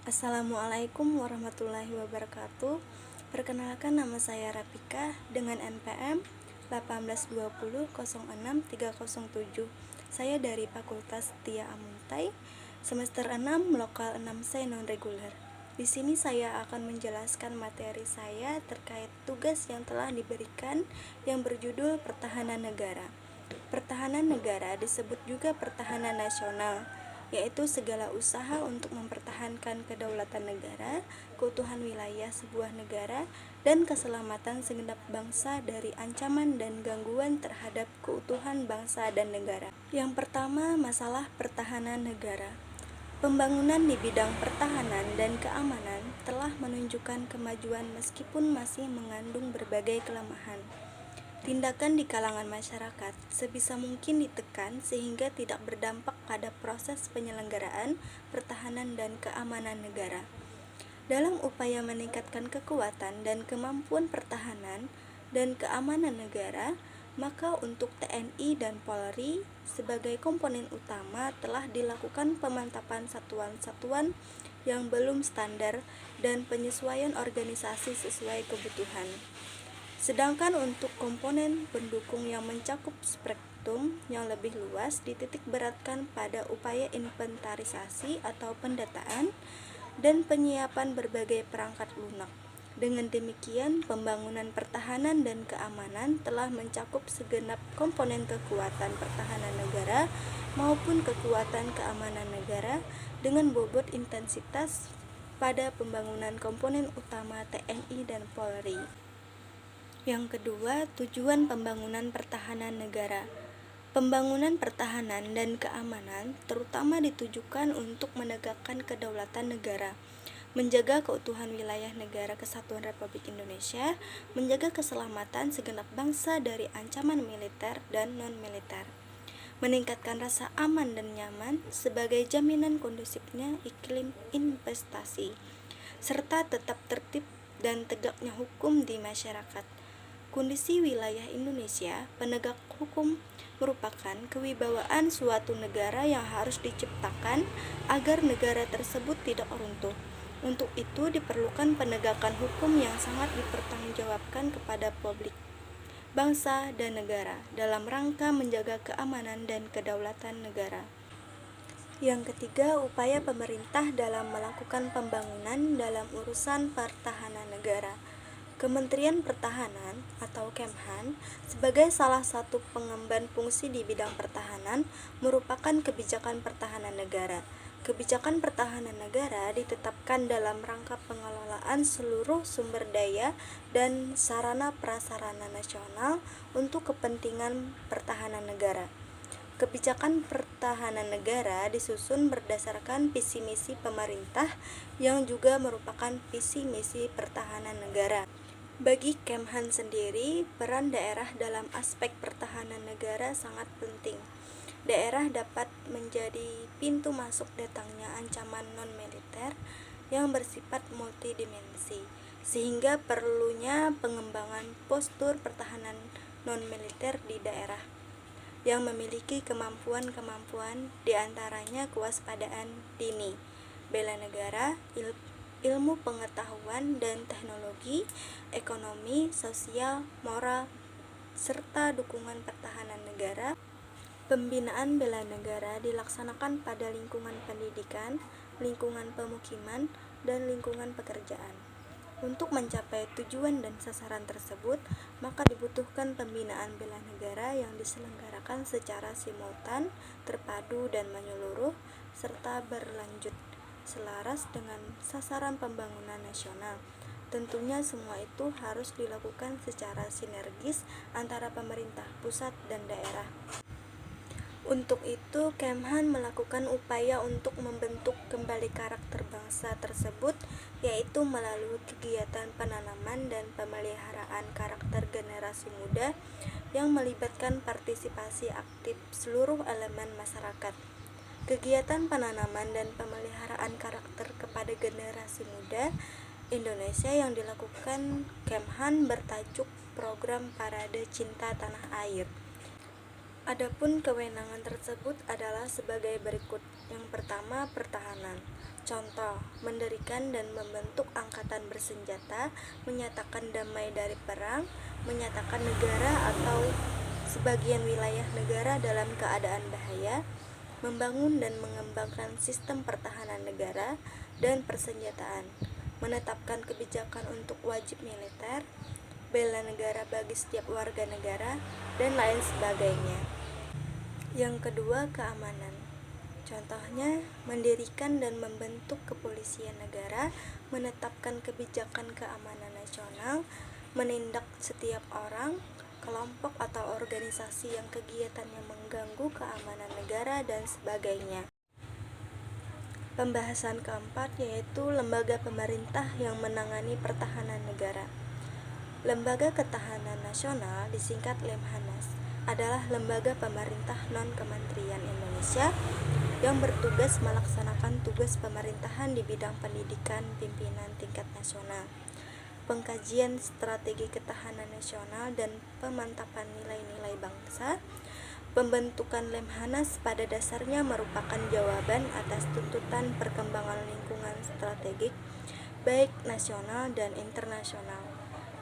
Assalamualaikum warahmatullahi wabarakatuh. Perkenalkan, nama saya Rapika dengan NPM 1820060307. Saya dari Fakultas Tia Amuntai, semester 6, lokal 6C non-reguler. Di sini saya akan menjelaskan materi saya terkait tugas yang telah diberikan yang berjudul Pertahanan Negara. Pertahanan negara disebut juga pertahanan nasional, yaitu segala usaha untuk mempertahankan kedaulatan negara, keutuhan wilayah sebuah negara, dan keselamatan segenap bangsa dari ancaman dan gangguan terhadap keutuhan bangsa dan negara. Yang pertama, masalah pertahanan negara. Pembangunan di bidang pertahanan dan keamanan telah menunjukkan kemajuan meskipun masih mengandung berbagai kelemahan. Tindakan di kalangan masyarakat sebisa mungkin ditekan sehingga tidak berdampak pada proses penyelenggaraan pertahanan dan keamanan negara. Dalam upaya meningkatkan kekuatan dan kemampuan pertahanan dan keamanan negara, maka untuk TNI dan Polri sebagai komponen utama telah dilakukan pemantapan satuan-satuan yang belum standar dan penyesuaian organisasi sesuai kebutuhan. Sedangkan untuk komponen pendukung yang mencakup spektrum yang lebih luas dititik beratkan pada upaya inventarisasi atau pendataan dan penyiapan berbagai perangkat lunak. Dengan demikian, pembangunan pertahanan dan keamanan telah mencakup segenap komponen kekuatan pertahanan negara maupun kekuatan keamanan negara dengan bobot intensitas pada pembangunan komponen utama TNI dan Polri. Yang kedua, tujuan pembangunan pertahanan negara. Pembangunan pertahanan dan keamanan terutama ditujukan untuk menegakkan kedaulatan negara, menjaga keutuhan wilayah negara kesatuan Republik Indonesia, menjaga keselamatan segenap bangsa dari ancaman militer dan non-militer, meningkatkan rasa aman dan nyaman sebagai jaminan kondusifnya iklim investasi, serta tetap tertib dan tegaknya hukum di masyarakat. Kondisi wilayah Indonesia, penegak hukum merupakan kewibawaan suatu negara yang harus diciptakan agar negara tersebut tidak runtuh. Untuk itu diperlukan penegakan hukum yang sangat dipertanggungjawabkan kepada publik, bangsa, dan negara dalam rangka menjaga keamanan dan kedaulatan negara. Yang ketiga, upaya pemerintah dalam melakukan pembangunan dalam urusan pertahanan negara. Kementerian Pertahanan atau Kemhan sebagai salah satu pengemban fungsi di bidang pertahanan merupakan kebijakan pertahanan negara. Kebijakan pertahanan negara ditetapkan dalam rangka pengelolaan seluruh sumber daya dan sarana prasarana nasional untuk kepentingan pertahanan negara. Kebijakan pertahanan negara disusun berdasarkan visi misi pemerintah yang juga merupakan visi misi pertahanan negara. Bagi Kemhan sendiri, peran daerah dalam aspek pertahanan negara sangat penting. Daerah dapat menjadi pintu masuk datangnya ancaman non-militer yang bersifat multidimensi, sehingga perlunya pengembangan postur pertahanan non-militer di daerah yang memiliki kemampuan-kemampuan diantaranya kewaspadaan dini, bela negara, ilmu pengetahuan dan teknologi, ekonomi, sosial, moral, serta dukungan pertahanan negara. Pembinaan bela negara dilaksanakan pada lingkungan pendidikan, lingkungan pemukiman, dan lingkungan pekerjaan. Untuk mencapai tujuan dan sasaran tersebut, maka dibutuhkan pembinaan bela negara yang diselenggarakan secara simultan, terpadu dan menyeluruh, serta berlanjut selaras dengan sasaran pembangunan nasional. Tentunya semua itu harus dilakukan secara sinergis antara pemerintah pusat dan daerah. Untuk itu, Kemhan melakukan upaya untuk membentuk kembali karakter bangsa tersebut, yaitu melalui kegiatan penanaman dan pemeliharaan karakter generasi muda yang melibatkan partisipasi aktif seluruh elemen masyarakat. Kegiatan penanaman dan pemeliharaan karakter kepada generasi muda Indonesia yang dilakukan Kemhan bertajuk Program Parade Cinta Tanah Air. Adapun kewenangan tersebut adalah sebagai berikut. Yang pertama, pertahanan. Contoh, mendirikan dan membentuk angkatan bersenjata, menyatakan damai dari perang, menyatakan negara atau sebagian wilayah negara dalam keadaan bahaya, membangun dan mengembangkan sistem pertahanan negara dan persenjataan, menetapkan kebijakan untuk wajib militer, bela negara bagi setiap warga negara, dan lain sebagainya. Yang kedua, keamanan. Contohnya, mendirikan dan membentuk kepolisian negara, menetapkan kebijakan keamanan nasional, menindak setiap orang, kelompok atau organisasi yang kegiatannya mengganggu keamanan negara, dan sebagainya. Pembahasan keempat yaitu lembaga pemerintah yang menangani pertahanan negara. Lembaga Ketahanan Nasional, disingkat Lemhanas, adalah lembaga pemerintah non-kementerian Indonesia yang bertugas melaksanakan tugas pemerintahan di bidang pendidikan pimpinan tingkat nasional, pengkajian strategi ketahanan nasional dan pemantapan nilai-nilai bangsa. Pembentukan Lemhanas pada dasarnya merupakan jawaban atas tuntutan perkembangan lingkungan strategik baik nasional dan internasional,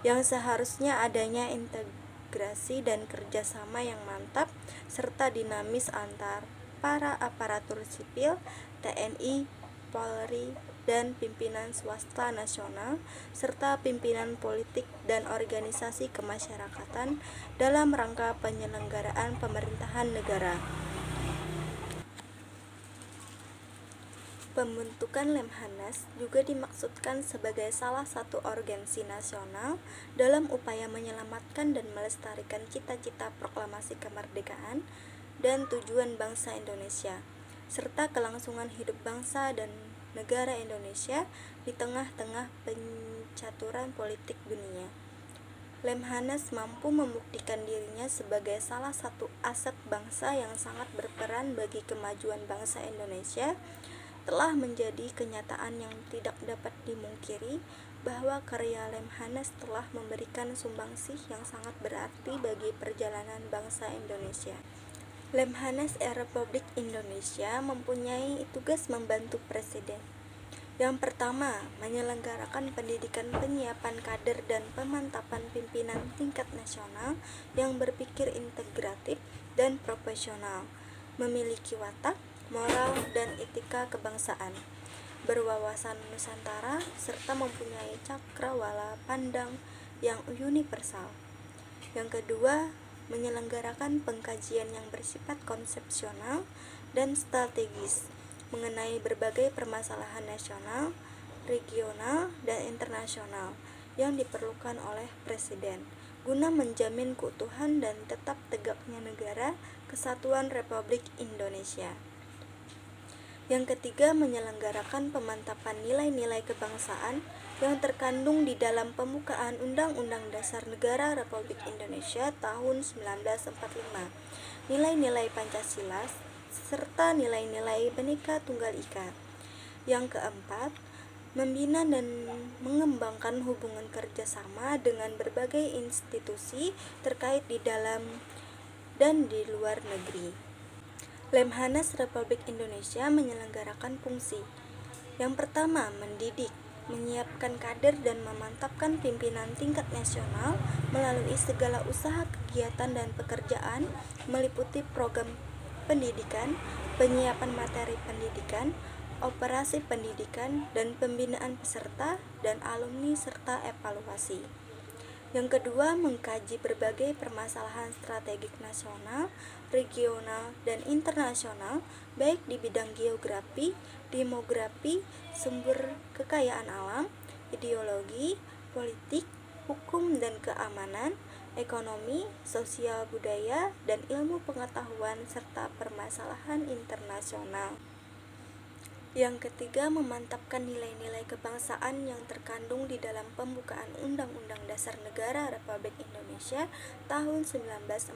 yang seharusnya adanya integrasi dan kerjasama yang mantap serta dinamis antar para aparatur sipil, TNI, Polri, dan pimpinan swasta nasional, serta pimpinan politik dan organisasi kemasyarakatan dalam rangka penyelenggaraan pemerintahan negara. Pembentukan Lemhanas juga dimaksudkan sebagai salah satu urgensi nasional dalam upaya menyelamatkan dan melestarikan cita-cita proklamasi kemerdekaan dan tujuan bangsa Indonesia, serta kelangsungan hidup bangsa dan negara Indonesia di tengah-tengah pencaturan politik dunia. Lemhanas mampu membuktikan dirinya sebagai salah satu aset bangsa yang sangat berperan bagi kemajuan bangsa Indonesia. Telah menjadi kenyataan yang tidak dapat dimungkiri bahwa karya Lemhanas telah memberikan sumbangsih yang sangat berarti bagi perjalanan bangsa Indonesia. Lemhanas Republik Indonesia mempunyai tugas membantu Presiden. Yang pertama, menyelenggarakan pendidikan penyiapan kader dan pemantapan pimpinan tingkat nasional yang berpikir integratif dan profesional, memiliki watak, moral, dan etika kebangsaan, berwawasan Nusantara, serta mempunyai cakrawala pandang yang universal. Yang kedua, menyelenggarakan pengkajian yang bersifat konsepsional dan strategis mengenai berbagai permasalahan nasional, regional, dan internasional yang diperlukan oleh Presiden guna menjamin keutuhan dan tetap tegaknya negara kesatuan Republik Indonesia. Yang ketiga, menyelenggarakan pemantapan nilai-nilai kebangsaan yang terkandung di dalam pembukaan Undang-Undang Dasar Negara Republik Indonesia tahun 1945, nilai-nilai Pancasila, serta nilai-nilai Bhinneka Tunggal Ika. Yang keempat, membina dan mengembangkan hubungan kerjasama dengan berbagai institusi terkait di dalam dan di luar negeri. Lemhanas Republik Indonesia menyelenggarakan fungsi. Yang pertama, mendidik, menyiapkan kader dan memantapkan pimpinan tingkat nasional melalui segala usaha kegiatan dan pekerjaan meliputi program pendidikan, penyiapan materi pendidikan, operasi pendidikan, dan pembinaan peserta dan alumni serta evaluasi. Yang kedua, mengkaji berbagai permasalahan strategik nasional, regional, dan internasional, baik di bidang geografi, demografi, sumber kekayaan alam, ideologi, politik, hukum dan keamanan, ekonomi, sosial budaya, dan ilmu pengetahuan, serta permasalahan internasional. Yang ketiga, memantapkan nilai-nilai kebangsaan yang terkandung di dalam pembukaan Undang-Undang Dasar Negara Republik Indonesia tahun 1945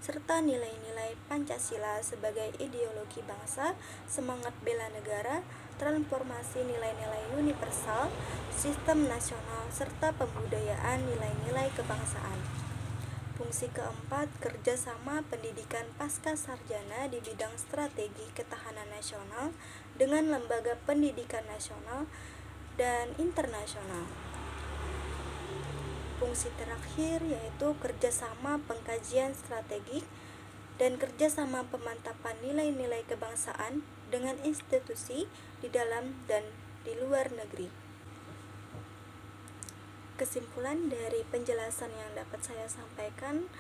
serta nilai-nilai Pancasila sebagai ideologi bangsa, semangat bela negara, transformasi nilai-nilai universal, sistem nasional, serta pembudayaan nilai-nilai kebangsaan. Fungsi keempat, kerjasama pendidikan pasca sarjana di bidang strategi ketahanan nasional dengan lembaga pendidikan nasional dan internasional. Fungsi terakhir yaitu kerjasama pengkajian strategik dan kerjasama pemantapan nilai-nilai kebangsaan dengan institusi di dalam dan di luar negeri. Kesimpulan dari penjelasan yang dapat saya sampaikan,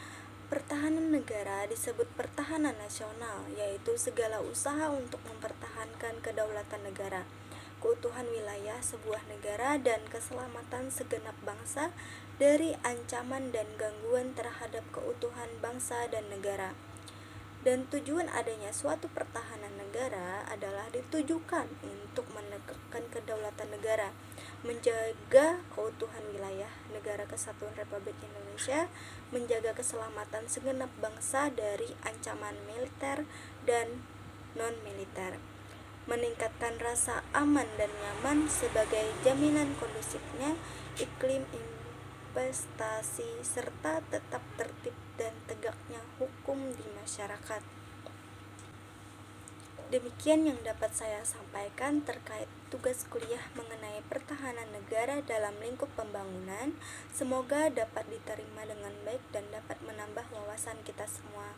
pertahanan negara disebut pertahanan nasional, yaitu segala usaha untuk mempertahankan kedaulatan negara, keutuhan wilayah sebuah negara, dan keselamatan segenap bangsa dari ancaman dan gangguan terhadap keutuhan bangsa dan negara. Dan tujuan adanya suatu pertahanan negara adalah ditujukan untuk menegakkan kedaulatan negara, menjaga keutuhan wilayah Negara Kesatuan Republik Indonesia, menjaga keselamatan segenap bangsa dari ancaman militer dan non-militer, meningkatkan rasa aman dan nyaman sebagai jaminan kondusifnya iklim investasi, serta tetap tertib dan tegaknya hukum di masyarakat. Demikian yang dapat saya sampaikan terkait tugas kuliah mengenai pertahanan negara dalam lingkup pembangunan. Semoga dapat diterima dengan baik dan dapat menambah wawasan kita semua.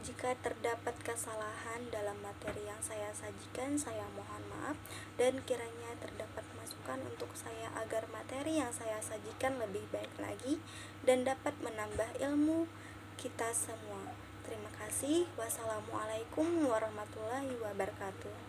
Jika terdapat kesalahan dalam materi yang saya sajikan, saya mohon maaf, dan kiranya terdapat masukan untuk saya agar materi yang saya sajikan lebih baik lagi dan dapat menambah ilmu kita semua. Terima kasih. Wassalamualaikum warahmatullahi wabarakatuh.